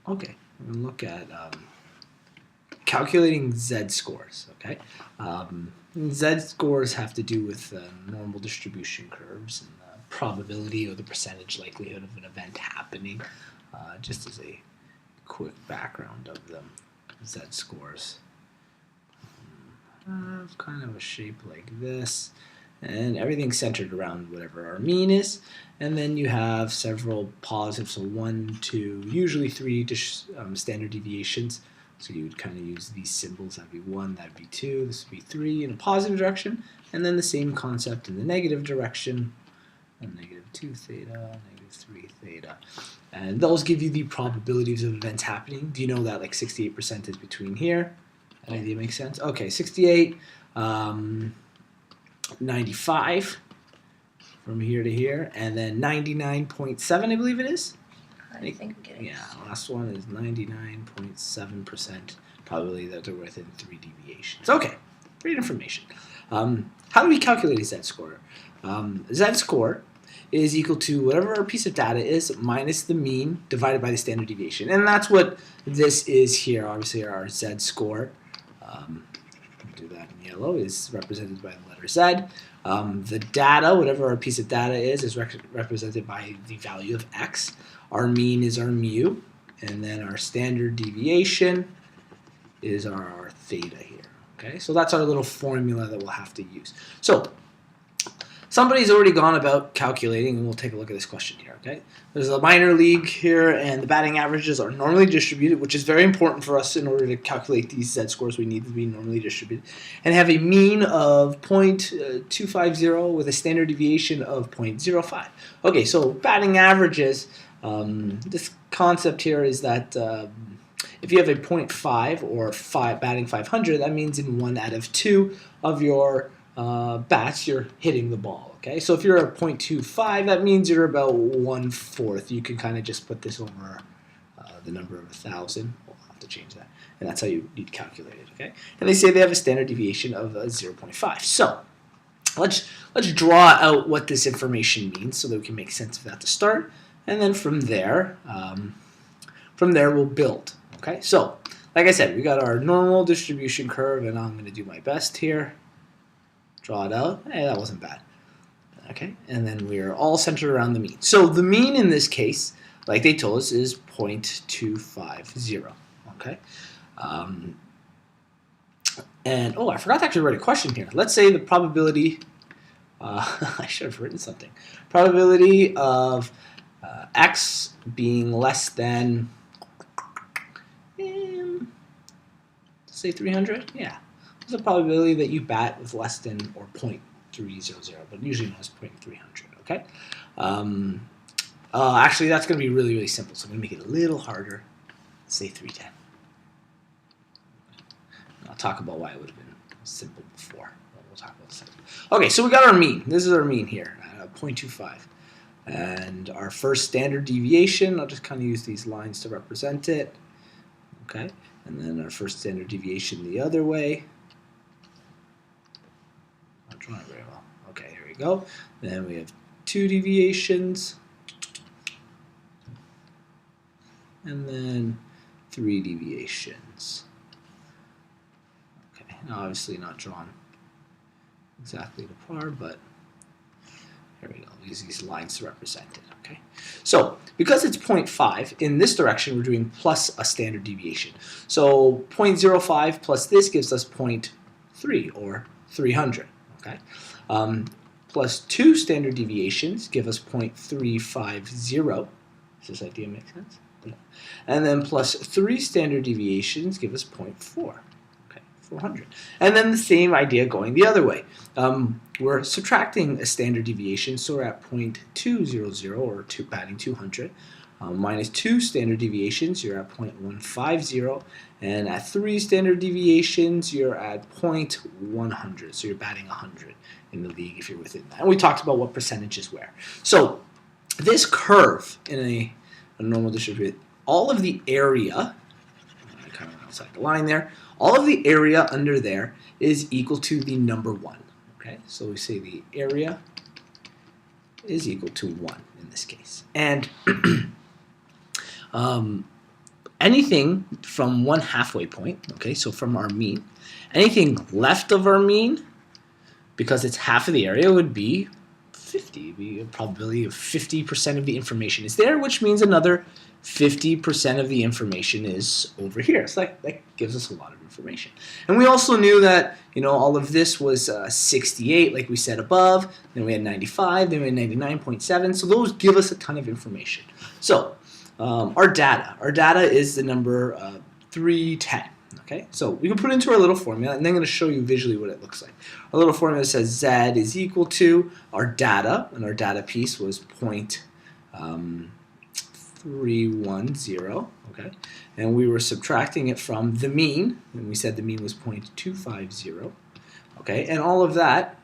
Okay, we're going to look at calculating z-scores. Okay, z-scores have to do with normal distribution curves and the probability or the percentage likelihood of an event happening. Just as a quick background of them, z-scores have kind of a shape like this, and everything's centered around whatever our mean is, and then you have several positives, so 1, 2, usually 3 standard deviations. So you would kind of use these symbols. That'd be 1, that'd be 2, this would be 3 in a positive direction, and then the same concept in the negative direction, negative 2 theta, negative 3 theta. And those give you the probabilities of events happening. Do you know that like 68% is between here? That idea makes sense? Okay, 68, 95 from here to here, and then 99.7, I believe it is. I think I'm getting it. Yeah, last one is 99.7% probability that they're within 3 deviations. Okay, great information. How do we calculate a z-score? Z-score is equal to whatever our piece of data is minus the mean divided by the standard deviation. And that's what this is here. Obviously, our z-score, do that in yellow, is represented by the letter Z. The data, whatever our piece of data is represented by the value of x. Our mean is our mu, and then our standard deviation is our theta here. Okay, so that's our little formula that we'll have to use. So somebody's already gone about calculating, and we'll take a look at this question here. Okay, there's a minor league here, and the batting averages are normally distributed, which is very important for us in order to calculate these z-scores. We need to be normally distributed, and have a mean of 0.250 with a standard deviation of 0.05. Okay, so batting averages. This concept here is that if you have a 0.5 or batting 500, that means in 1 out of 2 of your bats you're hitting the ball. Okay, so if you're a 0.25, that means you're about 1/4. You can kind of just put this over the number of 1,000. We'll have to change that, and that's how you need to calculate it. Okay, and they say they have a standard deviation of 0.5. So let's draw out what this information means so that we can make sense of that to start. And then from there we'll build. Okay, so like I said, we got our normal distribution curve, and I'm going to do my best here. Draw it out. Hey, that wasn't bad. Okay, and then we're all centered around the mean. So the mean in this case, like they told us, is 0.250. Okay, and oh, I forgot to actually write a question here. Let's say the probability. I should have written something. Probability of x being less than, say 300. Yeah, there's a probability that you bat with less than or 0.300, but usually known as 0.300. Okay. Actually, that's going to be really simple. So I'm going to make it a little harder. Say 310. I'll talk about why it would have been simple before. We'll talk about this. Okay, so we got our mean. This is our mean here, 0.25. And our first standard deviation, I'll just kind of use these lines to represent it. Okay, and then our first standard deviation the other way. I'm drawing it very well. Okay, here we go. Then we have 2 deviations. And then 3 deviations. Okay, now obviously not drawn exactly to par, but here we go. We'll use these lines to represent it. Okay, so because it's 0.5 in this direction, we're doing plus a standard deviation. So 0.05 plus this gives us 0.3 or 300. Okay, plus 2 standard deviations give us 0.350. Does this idea make sense? Yeah. And then plus 3 standard deviations give us 0.4. 400. And then the same idea going the other way. We're subtracting a standard deviation, so we're at 0.200 or batting 200. Minus 2 standard deviations, you're at 0.150. And at 3 standard deviations, you're at 0.100. So you're batting 100 in the league if you're within that. And we talked about what percentages where. So this curve in a normal distribution, all of the area, I kind of went outside the line there, all of the area under there is equal to the number 1. Okay, so we say the area is equal to 1 in this case. And anything from one halfway point, okay, so from our mean, anything left of our mean, because it's half of the area, would be 50. It'd be a probability of 50% of the information is there, which means another 50% of the information is over here. So that gives us a lot of information. And we also knew that, you know, all of this was 68, like we said above. Then we had 95, then we had 99.7. So those give us a ton of information. So our data is the number 310. Okay, so we can put it into our little formula, and then I'm going to show you visually what it looks like. Our little formula says Z is equal to our data, and our data piece was 0.310, okay? And we were subtracting it from the mean, and we said the mean was 0.250, okay? And all of that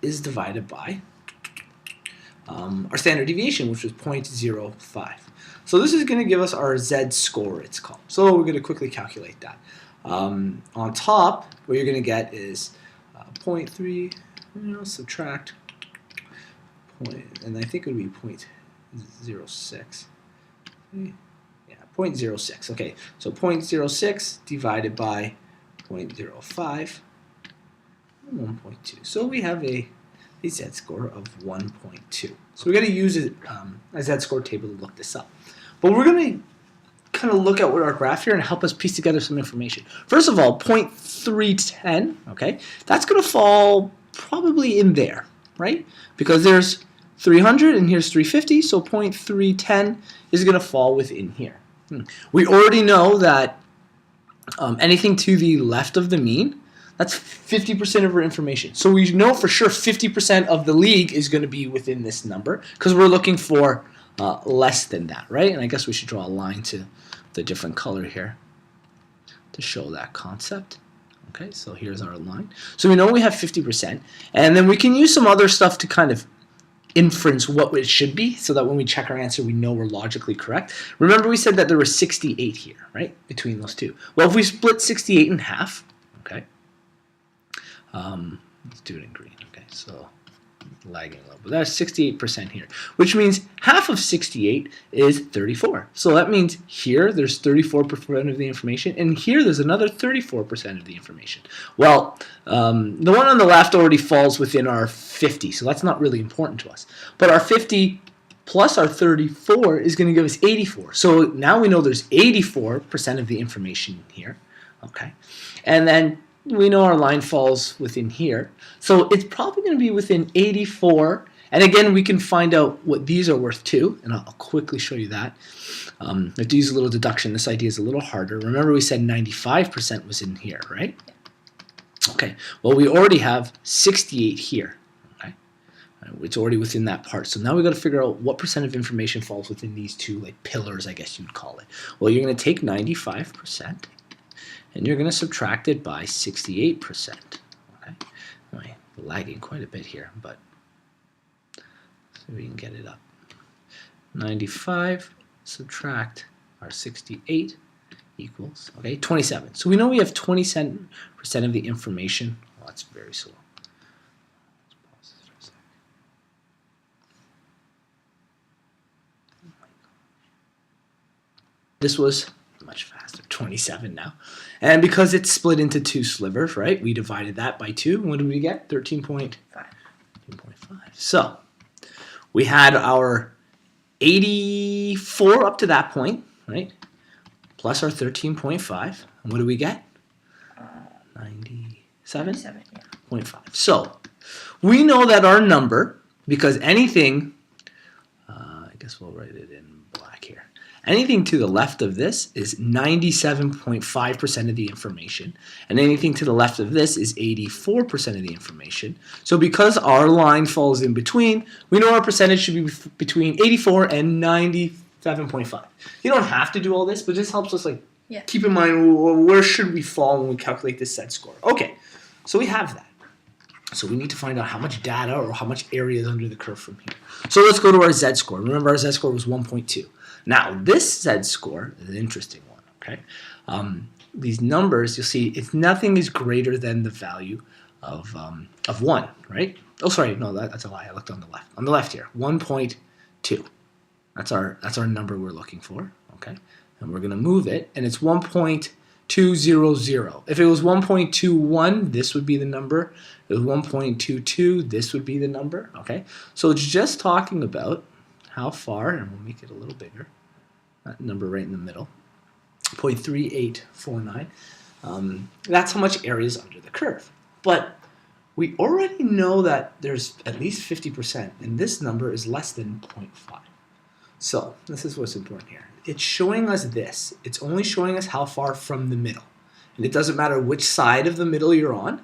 is divided by our standard deviation, which was 0.05. So this is going to give us our z-score, it's called. So we're going to quickly calculate that. On top, what you're going to get is 0.3, subtract, and I think it would be 0.06. Yeah, 0.06. Okay, so 0.06 divided by 0.05, 1.2. So we have a z-score of 1.2. So we're going to use a z-score table to look this up. But we're going to kind of look at what our graph here and help us piece together some information. First of all, 0.310, okay, that's going to fall probably in there, right? Because there's 300 and here's 350, so 0.310 is going to fall within here. We already know that anything to the left of the mean, that's 50% of our information. So we know for sure 50% of the league is going to be within this number because we're looking for less than that, right? And I guess we should draw a line to the different color here to show that concept. Okay, so here's our line. So we know we have 50%, and then we can use some other stuff to kind of inference what it should be so that when we check our answer, we know we're logically correct. Remember we said that there was 68 here, right, between those two. Well, if we split 68 in half, okay, let's do it in green, okay, so lagging a little bit. That's 68% here, which means half of 68 is 34. So that means here there's 34% of the information, and here there's another 34% of the information. Well, the one on the left already falls within our 50, so that's not really important to us. But our 50 plus our 34 is going to give us 84. So now we know there's 84% of the information here, okay? And then we know our line falls within here. So it's probably going to be within 84. And again, we can find out what these are worth too. And I'll quickly show you that. Let's use a little deduction. This idea is a little harder. Remember we said 95% was in here, right? Okay. Well, we already have 68 here. Okay. It's already within that part. So now we've got to figure out what percent of information falls within these two like pillars, I guess you'd call it. Well, you're going to take 95%. And you're going to subtract it by 68%. Okay, I'm lagging quite a bit here, but so we can get it up. 95 subtract our 68 equals 27. So we know we have 27% of the information. Oh, that's very slow. Let's pause this for a second. Oh my gosh. This was much faster, 27 now. And because it's split into two slivers, right, we divided that by 2. What did we get? 13.5. So we had our 84 up to that point, right, plus our 13.5. And what do we get? 97.5. So we know that our number, because anything, I guess we'll write it in black here. Anything to the left of this is 97.5% of the information, and anything to the left of this is 84% of the information. So because our line falls in between, we know our percentage should be between 84 and 97.5. You don't have to do all this, but this helps us keep in mind where should we fall when we calculate this z-score. Okay, so we have that. So we need to find out how much data or how much area is under the curve from here. So let's go to our z-score. Remember our z-score was 1.2. Now, this z-score is an interesting one, okay? These numbers, you'll see, nothing is greater than the value of 1, right? Oh, sorry, no, that's a lie. I looked on the left. On the left here, 1.2. That's our number we're looking for, okay? And we're going to move it, and it's 1.200. If it was 1.21, this would be the number. If it was 1.22, this would be the number, okay? So it's just talking about how far, and we'll make it a little bigger, that number right in the middle, 0.3849. That's how much area is under the curve. But we already know that there's at least 50%, and this number is less than 0.5. So this is what's important here. It's showing us this. It's only showing us how far from the middle. And it doesn't matter which side of the middle you're on.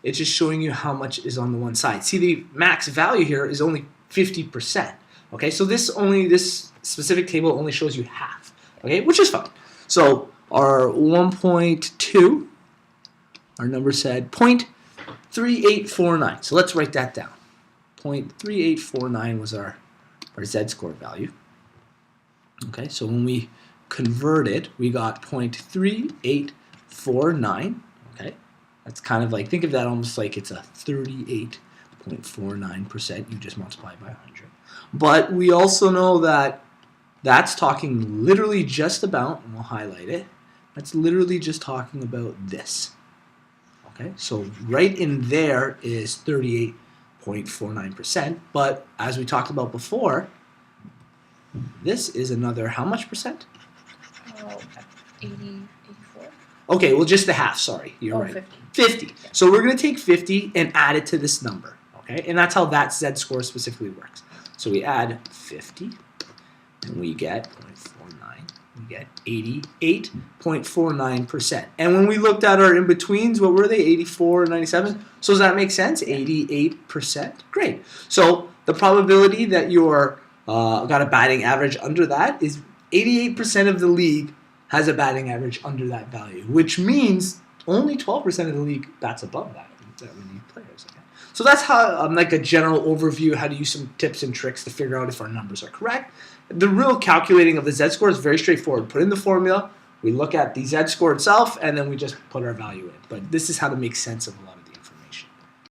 It's just showing you how much is on the one side. See, the max value here is only 50%. Okay, so this specific table only shows you half. Okay, which is fine. So our 1.2, our number said 0.3849. So let's write that down. 0.3849 was our z-score value. Okay, so when we convert it, we got 0.3849. Okay, that's kind of like, think of that almost like it's a 38.49%. You just multiply it by 100. But we also know that that's talking literally just about, and we'll highlight it, that's literally just talking about this. Okay, so right in there is 38.49%, but as we talked about before, this is another, how much percent? 80, 84. Okay, well just the half, sorry, you're right. 50. So we're going to take 50 and add it to this number, okay? And that's how that z-score specifically works. So we add 50, and we get 0.49. We get 88.49%. And when we looked at our in-betweens, what were they? 84 and 97? So does that make sense? 88%? Great. So the probability that you're got a batting average under that is 88% of the league has a batting average under that value, which means only 12% of the league bats above that many players. Okay? So that's how, like a general overview, how to use some tips and tricks to figure out if our numbers are correct. The real calculating of the z-score is very straightforward. Put in the formula, we look at the z-score itself, and then we just put our value in. But this is how to make sense of a lot